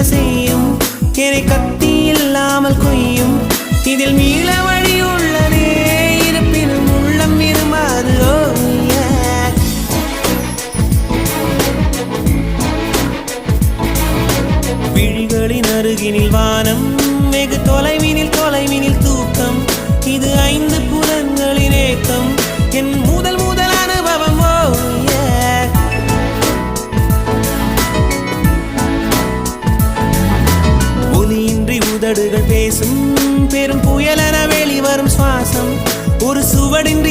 செய்யும் என்னை கத்தி இல்லாமல் கொய்யும் இதில் மீள வழி உள்ளதே இருப்பினும் உள்ளம் இருமாது விழிகளின் அருகினில் வானம் வெகு தொலைவினில் தூக்கம் இது 5 புலன்களின் ஏக்கம் என் முதல் அனுபவம் ஒலியின்றி உதடுகள் பேசும் பெரும் புயலென வெளிவரும் சுவாசம் ஒரு சுவடின்றி